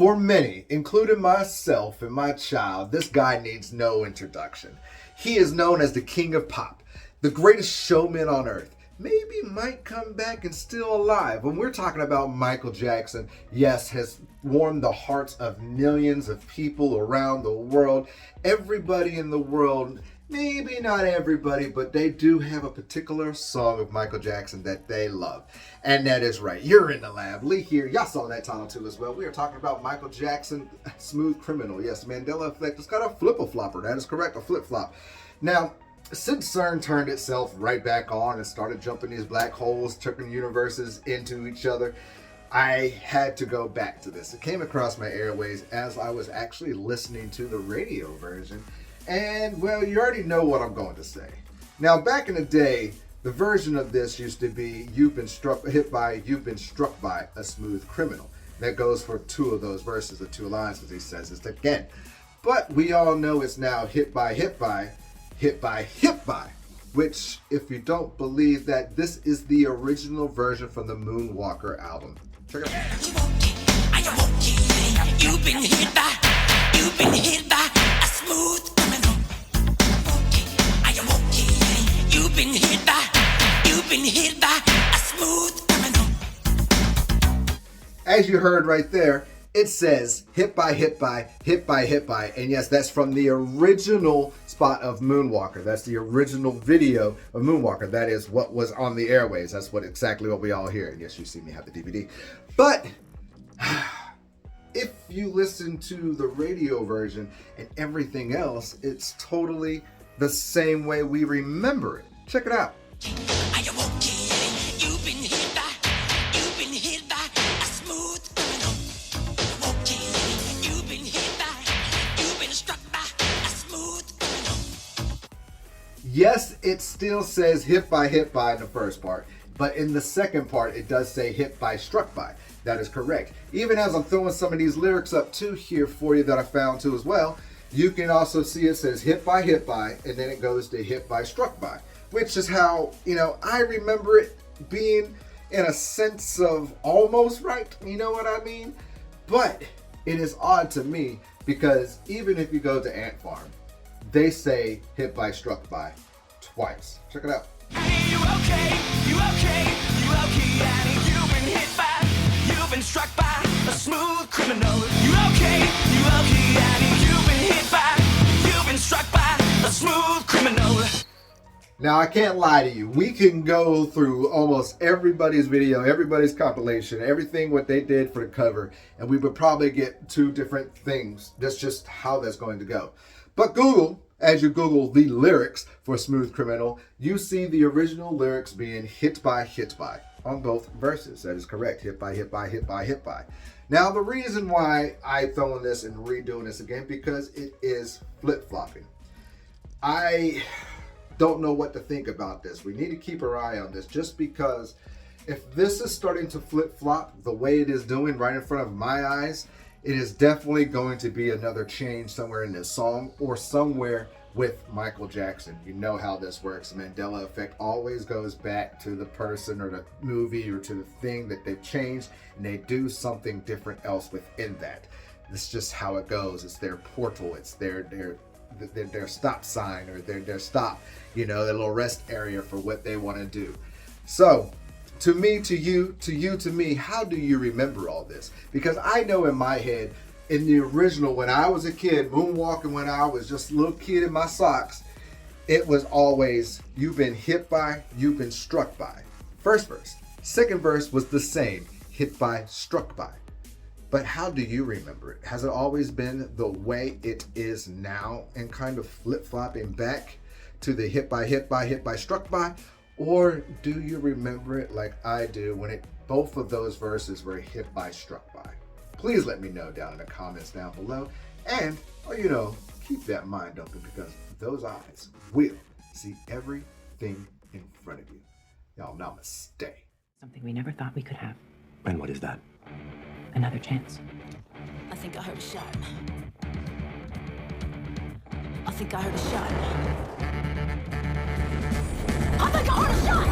For many, including myself and my child, this guy needs no introduction. He is known as the King of Pop, the greatest showman on earth. Maybe might come back and still alive. When we're talking about Michael Jackson, yes, has warmed the hearts of millions of people around the world. Everybody in the world, maybe not everybody, but they do have a particular song of Michael Jackson that they love. And that is right. You're in the lab. Lee here. Y'all saw that title too as well. We are talking about Michael Jackson, Smooth Criminal. Yes, Mandela Effect. It's got a flip-a-flopper. That is correct, a flip-flop. Now, since CERN turned itself right back on and started jumping these black holes, turning universes into each other, I had to go back to this. It came across my airways as I was actually listening to the radio version. And, well, you already know what I'm going to say. Now, back in the day, the version of this used to be you've been struck by a smooth criminal. That goes for two of those verses, the two lines, as he says it again. But we all know it's now hit by, which, if you don't believe that, this is the original version from the Moonwalker album. Check it out. You've been hit by a smooth criminal. You've been hit by a smooth criminal. As you heard right there, it says hit by, and yes, that's from the original spot of Moonwalker. That's the original video of Moonwalker. That is what was on the airways. That's exactly what we all hear. And yes, you see me have the DVD. But if you listen to the radio version and everything else, it's totally the same way we remember it. Check it out. You've been hit by a smooth criminal. You've been struck by a smooth criminal. Yes, it still says hit by in the first part, but in the second part, it does say hit by, struck by. That is correct. Even as I'm throwing some of these lyrics up too here for you that I found too as well, you can also see it says hit by, and then it goes to hit by, struck by, which is how, I remember it being in a sense of almost right. You know what I mean? But it is odd to me because even if you go to Ant Farm, they say hit by, struck by twice. Check it out. Hey, you okay? You okay? You okay? And you've been struck by a smooth criminal. You okay? You okay? And you've been struck by a smooth criminal. Now, I can't lie to you. We can go through almost everybody's video, everybody's compilation, everything what they did for the cover, and we would probably get two different things. That's just how that's going to go. But Google, as you Google the lyrics for Smooth Criminal, you see the original lyrics being hit by on both verses. That is correct. Hit by. Now, the reason why I'm throwing this and redoing this again, because it is flip-flopping. I don't know what to think about this. We need to keep our eye on this, just because if this is starting to flip-flop the way it is doing right in front of my eyes, it is definitely going to be another change somewhere in this song or somewhere with Michael Jackson. You know how this works. The Mandela Effect always goes back to the person or the movie or to the thing that they've changed, and they do something different else within that. It's just how it goes. It's their portal. It's their stop sign or their stop, their little rest area for what they want to do. So, to me, to you, to me, how do you remember all this? Because I know in my head, in the original, when I was a kid, moonwalking when I was just a little kid in my socks, it was always, you've been hit by, you've been struck by. First verse. Second verse was the same, hit by, struck by. But how do you remember it? Has it always been the way it is now and kind of flip-flopping back to the hit by, struck by? Or do you remember it like I do when both of those verses were hit by, struck by? Please let me know down in the comments down below. And, keep that mind open because those eyes will see everything in front of you. Y'all, namaste. Something we never thought we could have. And what is that? Another chance. I think I heard a shot. I think I heard a shot. I think I heard a shot!